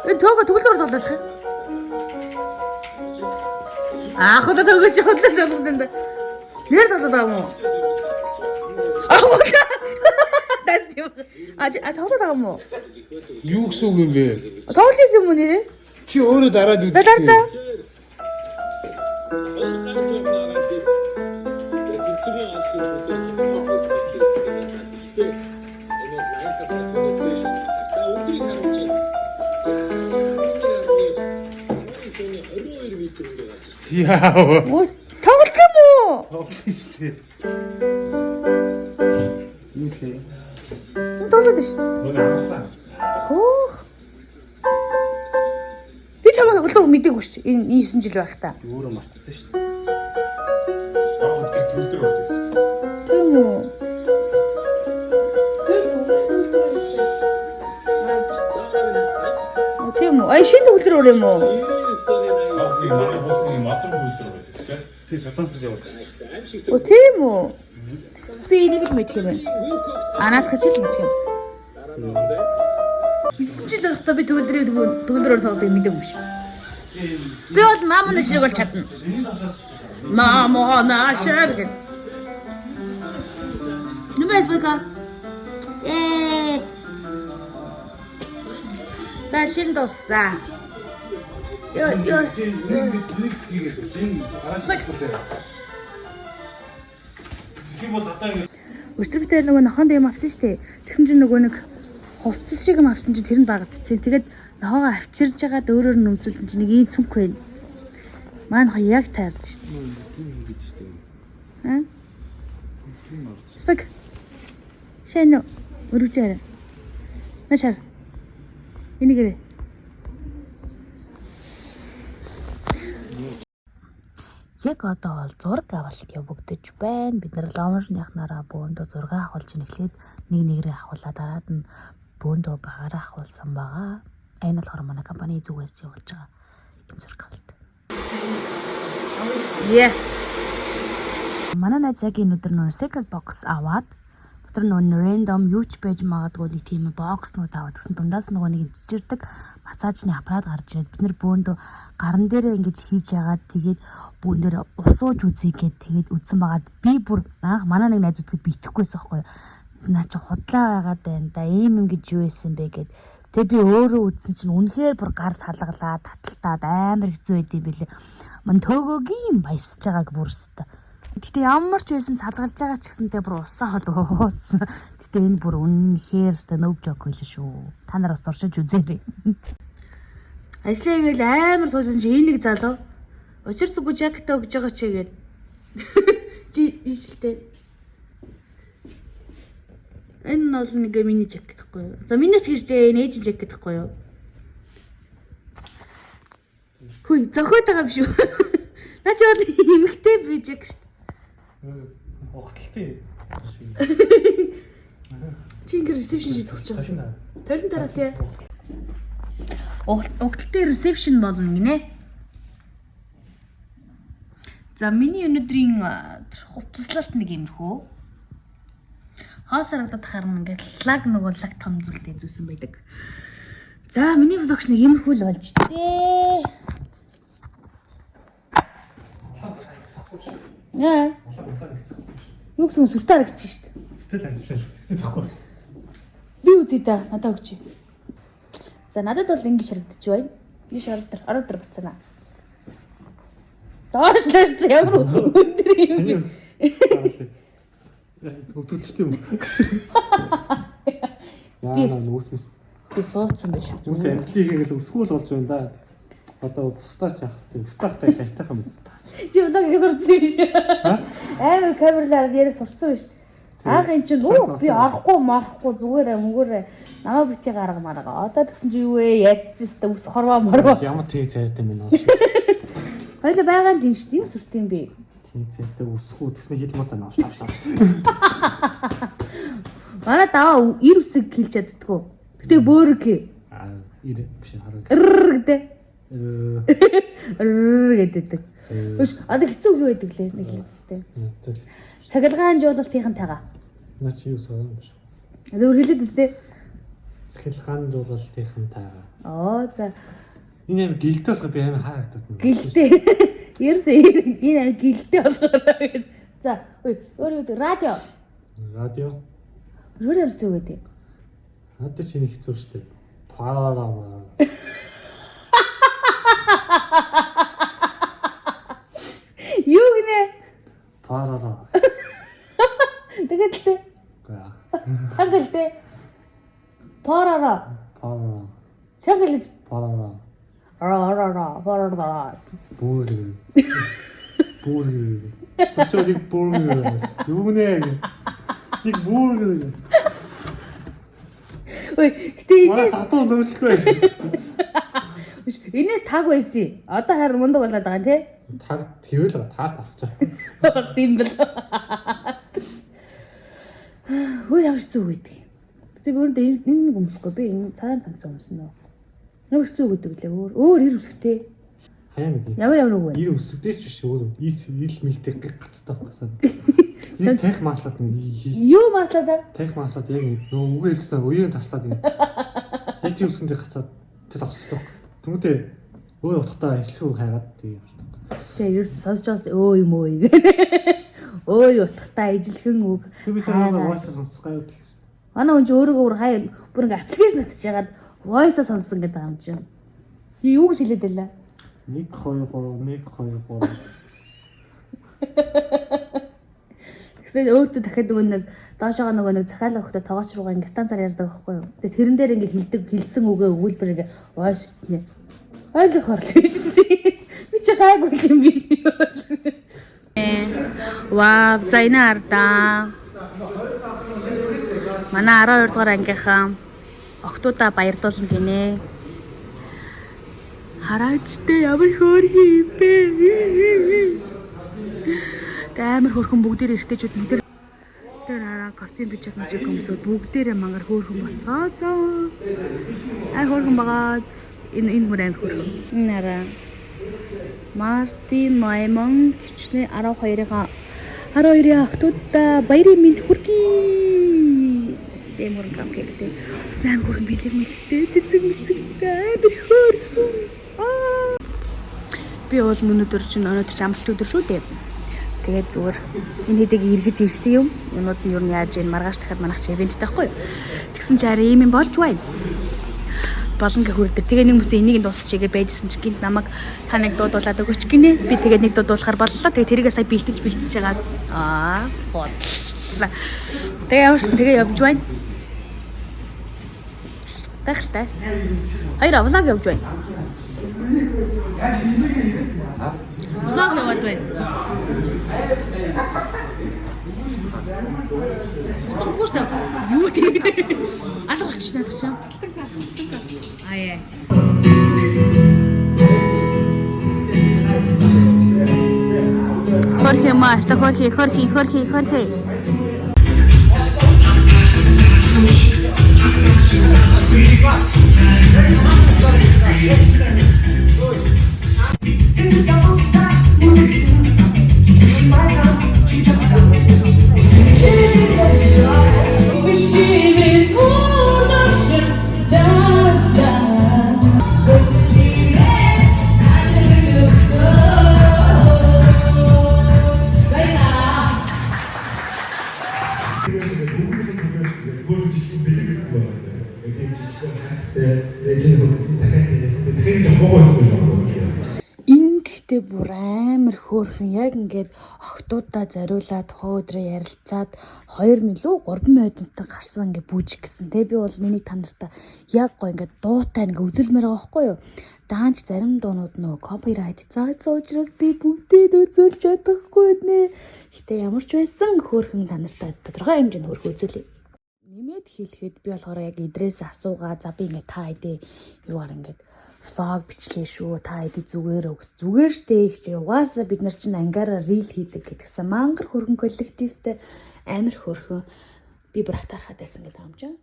Төөгө төгөлдөр тоглох юм. Худаа төгөж хотлоо залгадаа. Нэр тоглоод байгаа юм уу? Дэс тийм. Тоглоод байгаа юм уу? Юу гэсэн үг юм бэ? Тоглож ирсэн юм уу нэрээ? Чи өөрөө дараад үзсэн. Дараа. Яа. Тоглох юм уу? Тоглох шүү дээ. Юу лээ? Тоглоод шүү. Хөөх. Би чамайг тоглох мэдээгүй шүү. Энэ 9 жил байх та. Өөрөө мартчихсан шүү дээ. Ахад гэр төлдөр өгдөө шүү дээ. Тийм үү? Тийм үү? Ай шинэ төлдөр өөр юм уу? Манай босны модон төлдөр байдаг тийм. Тий содонсож явуулсан. Тийм үү? Би энийг л мэдэх юм байна. Анаадах ч л мэдэх юм. 9 жил байхдаа би төгөлдрөөр тоглохыг мэдээгүй шүү. Би бол мамын шиг бол чадна. Мамаа шарг. Нэмээс бага. За шин дуссаа. Ёо. Өстөрбитээр нөгөө нохонд юм авсан шүү дээ. Тэгсэн чинь нөгөө нэг хувцас шиг юм авсан чинь тэр нь багтцیں۔ Тэгээд нохоогоо авчирж байгаа дөөрөөр нь өмсүүлсэн чинь нэг ийм цүнх байна. Маань нохоо яг таард шүү дээ. Спек. Шэнэ өргөжээр. Машаа. Энийгээрээ. Яг одоо бол зураг авалт явагдаж байна. Бид нар ломжныхнаараа бөөндөө зураг авахулж нэхлээд нэг нэгрээ авахулаа дараад нь бөөндөө багаараа авахулсан байгаа. Энэ болохоор манай компани зүгээс явуулж байгаа юм зураг авалт. Манай найз яг энэ өдөр нөр secret box аваад дотор нөгөө random юу ч байж магадгүй нэг тийм бокснууд аваад гэсэн дундаас нөгөө нэг чичирдэг массажны аппарат гарч ирээд бид нар бөөндөө гарн дээрээ ингэж хийж яагаад тэгээд бүүн дээр усууж үзье гэд тэгээд үзсэн байгаад би бүр анх манай нэг найзуудад би итгэхгүйсэн байхгүй юу. Наа чи худлаа байгаад байна да ийм юм гэж юу байсан бэ гэд тэгээд би өөрөө үзсэн чинь үнэхээр бүр гар салгалаа таталтаад амар хэцүү байд юм бэлээ. Ман төөгөөгийн баясаж байгааг бүрстэ. Гэтэ ямар ч байсан салгалж байгаа ч гэсэнтэй бүр усаа хол уусан. Гэтэ энэ бүр үнэхээр no joke байлаа шүү. Та нар бас оршиж үзээрэй. Ажлаа ингээл амар суусан чи энэ нэг залуу учир зүггүй жакет өгж байгаа чи гээд. Чи ишэлтэй. Энэ нь бол нэг миний жакет гэхгүй юу? За минийс гэжтэй энэ ээжийн жакет гэхгүй юу? Хүй зохиод байгаа юм шүү. Наа чи бол эмэгтэй бийж яг шүү. Огтлээ. Чи ингэ ресепшн хийж зогсож байгаа. Толин дараа тий. Огтлээ ресепшн болно гинэ. За миний өнөөдрийн хувцаслалт нэг юмрхүү. Хаос харагдаад харна ингээд лаг нөгөө лаг том зүйлтэй зүүсэн байдаг. За миний влогч нэг юмрхүү л болж тээ. Яа. Юу гэсэн сүртэй харагч шít. Сэтгэл ажиллаа. Тэгэхгүй. Би үзье да, надад өгч. За надад бол ингэж харагдчих байна. Би ордер бацана. Доошлоош ямар өндөр юм. Өтөлчтэй юм. Би нүүсмэс. Би суудсан байж. Зүс амтлыг ингээл өсгүүл болж байна да. Одоо бусдаас яах вэ? Бусдаатай хайтах юм байна. Чи влог сурцсан юм шиг. Амар камерлаар яриг сурцсан байж. Аах эн чинь би орохгүй зүгээр мөнгөөр намаа бити гарга маргаа. Одоо тэгсэн чи юу вэ? Ярьцсан өстө ус хорвоо морвоо. Ямар тэг цайтай юм аа. Хоёул байгаа юм тийм шүү дээ. Сүрт юм бэ. Тэг цайтай өсгүү тэгснэ хит муутай навш. Манай даваа 90 үсэг хэлж чаддггүй. Гэтэ бөөрг. Ир биш хараг. Гэдэг. гэдэг. Биш одоо хэцүү юу байдаг лээ нэг хэлцтэй. Цахилгаан жуулалтынхантайгаа. Наа чи юу саа юм биш. Зөв хэлээд үстэй. Захилгаан дуулалтынхан тайгаа. Оо за. Энэ амар гэлтэй болох би амар харагдаад байна. Гэлтэй. Ерөөсөө энэ амар гэлтэй болохоор гэдэг. За, өөр радио. Радио. Өөр ярьсан үг үү? Радио чинь хэцүү шүү дээ. Паараа. Юу гинэ? Паараа. Тэгээд л дээ. Гаа. Чангалтэй. Парара. Паараа. Чангалж. Паараа. Парара. Бүр. Цочрыг бүр. Юу нэ? Нэг бүр. Ой, гэтээ энэс хатуу дөөсөхгүй. энэс таг байсан. Одоо харин мундаг болоод байгаа тий. Таг тэвэл таар тасчих. Бас тийм бэл. Хөөе ямар хэцүү гэдэг. Гэтээ бүр энэ өмсөхгүй би энэ цагаан цамцаа өмснө. Ямар хэцүү гэдэг лээ өөр ир үсгтэй. Хаяа нэг. Ямар үг вэ? Ир өсөлтөөч биш өөр ил мэлтэй гацтай байсан. Нэг тех маслаад нэг Юу маслаад? тех маслаад яг нөгөө үгээ хэлсэн үеийн таслаад ингэ. Яг тийм үсэндээ гацаад тэс авчихсан. Түүнтэй өөр утгатай ажиллах үг хайгаад тийм юм. Тэгээ ерөөс сонсож байгаа өө юм өө. Өө утгатай ижилхэн үг. Би санаа voice сонсгоо юу гэсэн. Манай хүн ч өөрөөгөө бүр ингээ аппликейшн татчих ягаад voice сонссон гэдэг юм чинь. Юу гэж хэлээд байлаа? 1 2 3 1 2 3. Тэгсэн өөртөө дахиад нөгөө нэг доошоогоо нөгөө нэг захиалга өгөхдөө тоогооч руугаа ингээ станцаар ярьдаг байхгүй юу? Тэгээ тэрэн дээр ингээ хэлсэн үгээ өгүүлбэр ингээ voice бичснэ. Ойлгох орлоо шүү дээ. Би ч гайгүй юм биш юу? Вау, зайна ардаа. Манай 12 дугаар ангийнхаа октоудаа баярлуулна гинэ. Хараачтай ямар хөөрхи юм бэ? Амар хөөрхөн бүгдээр эргэжтэйчүүд бүгдээр тэр хараа костюм бичиг хүмүүсүүд бүгдээрээ мангар хөөрхөн босгоо. Ай хөөрхөн байгаа. Энэ бүр амар хөөрхөн. Энэ хараа Мартин Маймон гिचний 12-ийн октоудаа баярын мэнд хүргэе. Дэмөр камкэгтэй. Сайн хүрэн бэлэг мэлтэй цэцэг амар хөөрхөн. Би бол өнөөдөр чинь амралт өдөр шүү дээ. Тэгээд зүгээр энэ хэдэг эргэж ирсэн юм. Юмуд нь юу яаж ийн маргааш дахиад манайх чи ивенттэй байхгүй юу? Тэгсэн чи арай ийм юм болж байна. Болонгийн хүрдэг. Тэгээ нэг хүмүүс энийг дуусчихъя гэж байжсэн чи гинт намайг та нэг дуудуулаад өгөөч гинэ. Би тэгээд нэг дуудуулахаар боллоо. Тэгээ тэрийгээ сая бэлтэж байгаа. Тэгээ явсан тэгээ явж байна. Тахтай. Хайр влог явж байна. Влог яваад байна. Стопгүй шүү дээ. Юу тийм. Алга болчих надад шам. Аяа. Хорхе маш, та хорхе. Энэ гэхдээ бүр амар хөөрхөн яг ингээд октоудаа зориулаад тухайн өдрөө ярилцаад 2000 лөө 3000-тай гарсан ингээд бүжиг гэсэн. Тэгээ би бол нэнийг та нартай яг гоо ингээд дуутай ингээд үзүүлмээр байгаа байхгүй юу? Даанч зарим дуунууд нөө копирайт заасан учраас би бүгдээ үзүүлж чадахгүй нэ. Гэтэ ямар ч байсан хөөрхөн та нартай тодорхой хэмжээнд хөөрхөн үзүүлээ. Нэмээд хэлэхэд би болохоор яг идрээс асуугаа за би ингээд та хэдий юугаар ингээд влог бичлээ шүү та хэдий зүгээр штэ их чи угаасаа бид нар чинь ангаараа рил хийдэг гэдгсэн мангар хөргөн коллективтэй амар хөрхөн би бүр хатаархаад байсан гэдэг юм чинь.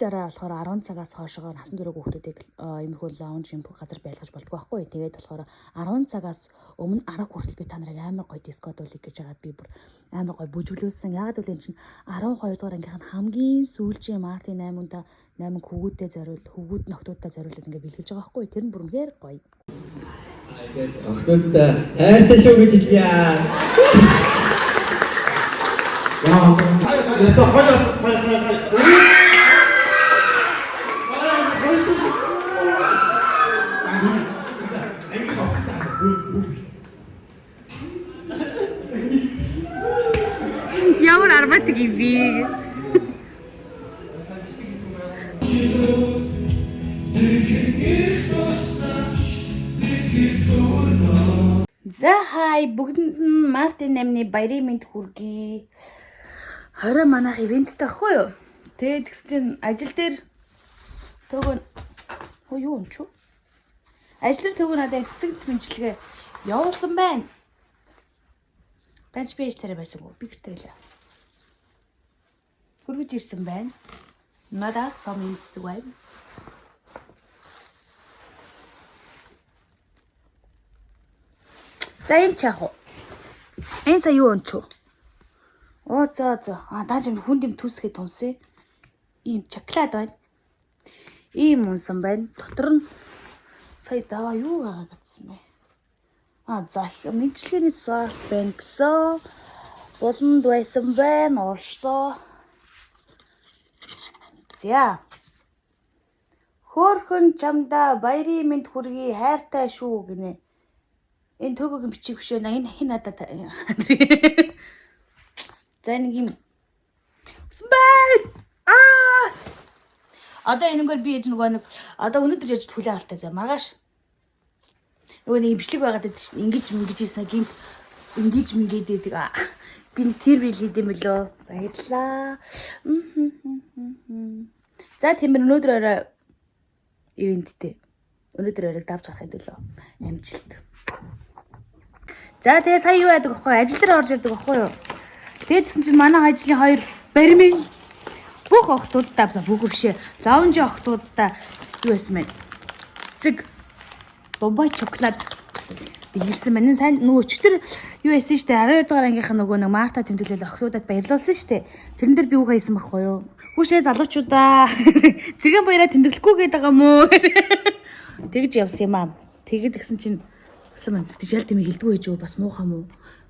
дараа болохоор 10 цагаас хоошоо насан турш хүүхдүүдийг иймэрхүү лаунж юм газар байлгаж болдгоо байхгүй. Тэгээд болохоор 10 цагаас өмнө 10 хүртэл би та нарыг амар гоё дискодуулъя гэж яагаад би бүр амар гоё бүжиглүүлсэн. Яагаад гэвэл энэ чинь 12 дугаар ангийнх нь хамгийн сүүлчийн Мартин 8 хүүгүүдтэй зориул хүүгүүд нөхдүүдтэй зориулаад ингээ бэлгэлж байгаа байхгүй. Тэр нь бүр үнээр гоё. Охтуудтай хайртай шүү гэж хэлье. Ямар арбатик юм би. За хай бүгдэнд нь Мартин 8-ны баярын мэнд хүргэе. 20 манайх ивенттэй ахгүй юу? Тэгээд тэгс чинь ажил дээр төгөө юу юм чүү? Ажил дээр төгөө надад эцэг мэнчилгээ явуулсан байна. Бенч пэйж дээр байсангүй би гэртээ лээ. Хүргэж ирсэн байна. Надаас том юм цэцэг байна. За юм чаах уу? Энэ сая юу онч уу? Оо за. Дааж юм хүнд юм түүсгээд тунсан. Ийм шоколад байна. Ийм унсан байна. Дотор нь сая даваа юу байгаа гэсэн бэ? За мэдлэгийн сос байна гэсэн. Буланд байсан байна. Олшлоо. За. Хөөрхөн чамда баярын мэнд хүргэе хайртай шүү гинэ. Энэ төгөөгийн бичиг биш байна. Энэ хин надад. За нэг юм. Смайl. Одоо энэгээр би яж нөгөө нэг одоо өнөөдөр яж хүлээ авалтай за маргааш. Нөгөө нэг имжлэг байгаад байдаг чинь ингэж хийсэн гинт ингэж гэдэг. Би тэр бил хийдэм билөө. Баярлаа. За тиймэр өнөөдөр орой ивенттэй. Өнөөдөр оройг давж гарах гэдэг лөө. Амжилт. За тэгээ сая юу яадаг вэ? Ажил дээр орж ирдэг байхгүй юу? Тэгээд гэсэн чинь манай ажлын хоёр баримын бүх охтуудтай бүгд бишээ. Лаунжи охтуудтай юу байсан бэ? Цэцэг Дубай шоколад бэлгэлсэн байна. Сайн нөгөө өчтөр юу яасан штэ 12 дугаар ангийнх нь нөгөө нэг Марта тэмдэглэл охтуудад баярлуулсан штэ. Тэрэн дээр би үг хайсан байхгүй юу? Хүүшээ залуучуудаа зэрэг баяраа тэмдэглэхгүй гээд байгаа мó. Тэгж явсан юм аа. Тэгэд гисэн чинь басан мань тийжэл тэмээ хилдэггүй байж юу бас муухай мó.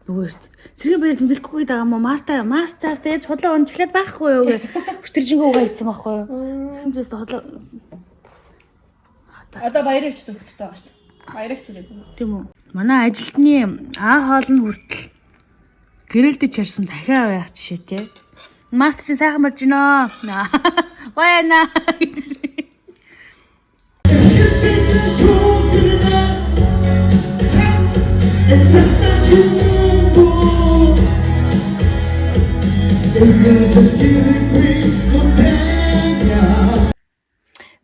Нөгөө зэрэг баяраа тэмдэглэхгүй гээд байгаа мó. Марцаар тэгж худлаа онцглаад байхгүй юу гэ. Өчтөржингөө үг хайсан байхгүй юу? Гисэн ч бас худлаа Одоо баярагч төгтөй байгаа шүү дээ. Баярагч ирээд байна. Тийм үү. Манай ажилтны хоол нь хүртэл гэрэлдэж чарсан дахиад байх жишээ те. Март чи сайхан марж гинөө. Баяна.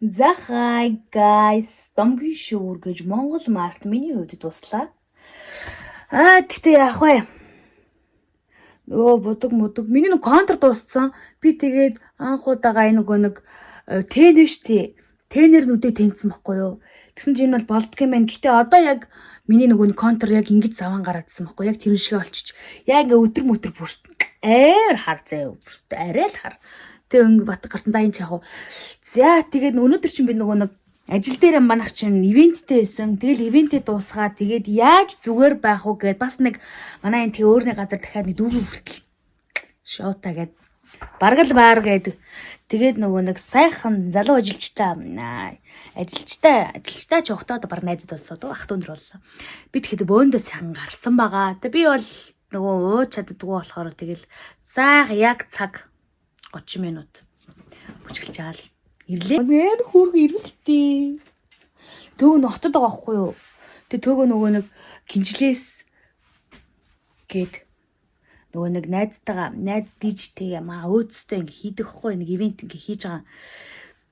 За хай guys, домгийн шүүр гэж Монгол март миний хувьд туслаа. Тэгтээ яах вэ? Будаг миний нэг контр дууссан. Би тэгээд анх удаага энэ нэг тэн штий. Тэнэр нүдээ тэнцсэн байхгүй юу? Тэгсэн чинь энэ бол болдгоо юм байна. Гэтэ одоо яг миний нэг контр яг ингэж заван гараадсан байхгүй юу? Яг тэрэн шигээ олчиж. Яг ингээ өдөр бүрст ээр хар заяа бүрст арай л хар. Тэг өнгө бат гарсан за энэ чаах уу. За тэгээд өнөөдөр чинь би нөгөө нэг ажил дээр манах чинь ивенттэй байсан. Тэгэл ивентээ дуусгаад тэгээд яаж зүгээр байх уу гэд бас нэг манай энэ тэг өөрний газар дахиад нэг дүүгийн хүртэл шоута гэд баргал баар гэд тэгээд нөгөө нэг сайхан залуу ажилчтай ч ухтаад баг найзад болсоо ах дүүнэр боллоо. Би тэгэхэд бөөндөө сайхан гарсан байгаа. Тэг би бол нөгөө ууч чаддгүй болохоор тэгэл сайхан яг цаг 30 минут бүжгэлж байгаа л ирлээ. Мээр хүүрэг ирвэхтэй. Төг нь хотод байгаа байхгүй юу? Тэгээ төг нөгөө нэг гинжлээс гээд нөгөө нэг найз дижтэй өөцтэй ингээ хийдэг байхгүй нэг ивент ингээ хийж байгаа.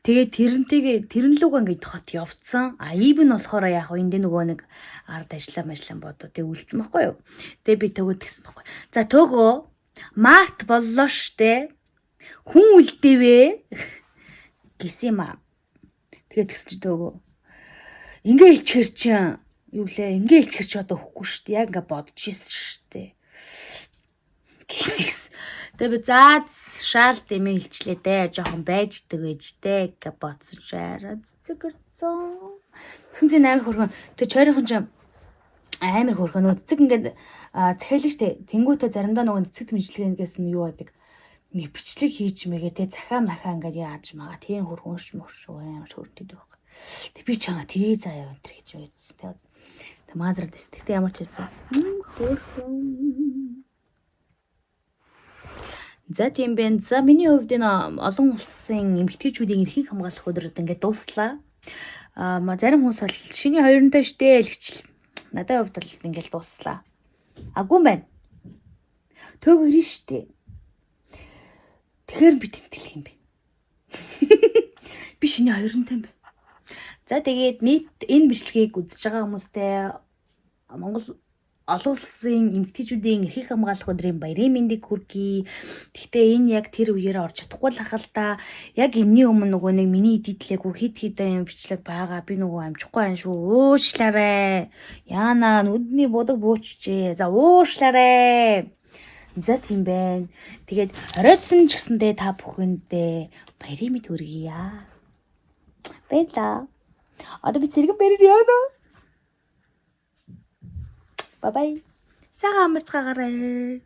Тэгээ тэрэн луг ингээ хот явцсан. Ив нь болохоор яг энд нөгөө нэг ард ажиллаа бодоо тэг үлдсэн байхгүй юу? Тэгээ би төгөө тэгсэн байхгүй. За төгөө март боллоо штэ. Хүн үлдээвэ. гэсэн юм аа. Тэгээд тэгсэн чи дөөгөө. Ингээ хэлчихэр чинь юу лээ? Ингээ хэлчихэр чи одоо хөхгүй шүү дээ. Яг ингээ бодож ирсэн шүү дээ. Гихс. Тэгээ би заа шаал дэмэ хэлчлээ дээ. Жохон байждаг ээжтэй гэж бодсон чараа цэцгэрцэн. Тэгсэн чи амар хөргөн. Тэгээ чойрхон ч амар хөргөн. Нөө цэцэг ингээд захиална штэ. Тэнгүүтээ заримдаа нөгөө цэцэг тэмжлэгээс нь юу байдаг? Нэг бичлэг хийж мэгээ те захаа махаа ингээд яаж магаа тийм хөргөнш мөрш амар хөрдөг байхгүй. Тэг би чамаа тгий заяа өнтер гэж байдсан те. Тэг маазраад эсдэгтэй ямар ч байсан. Хөрхөн. За тийм бэ. За миний хувьд энэ олон улсын эмэгтэйчүүдийн эрхийг хамгаалах өдрөд ингээд дууслаа. Зарим хүмүүс бол шиний 2-нд штэ л надад хувьд бол ингээд дууслаа. Аггүй байна. Төөгөр штэ. Тэгэхээр би тэмтэлэх юм бэ. Би шиний 2-нд юм бэ. За тэгээд нийт энэ бичлэгийг үзэж байгаа хүмүүстээ Монгол олон улсын эмэгтэйчүүдийн эрхийг хамгаалах өдрийн баярын мэндийг хүргэе. Гэхдээ энэ яг тэр үеэр орж чадахгүй л ахал та. Яг энэний өмнө нөгөө нэг миний дидлээгүй хит хитэн юм бичлэг байгаа. Би нөгөө амжихгүй байна шүү. Уушлаарэ. Яана нүдний будаг буучжээ. За уушлаарэ. За тийм байна. Тэгээд оройтсон ч гэсэндээ та бүхэндээ баярын мэнд хүргье. Баярлаа. Одоо би зэрэг баяр яана. Bye bye. Сайхан амарцгаагаарай.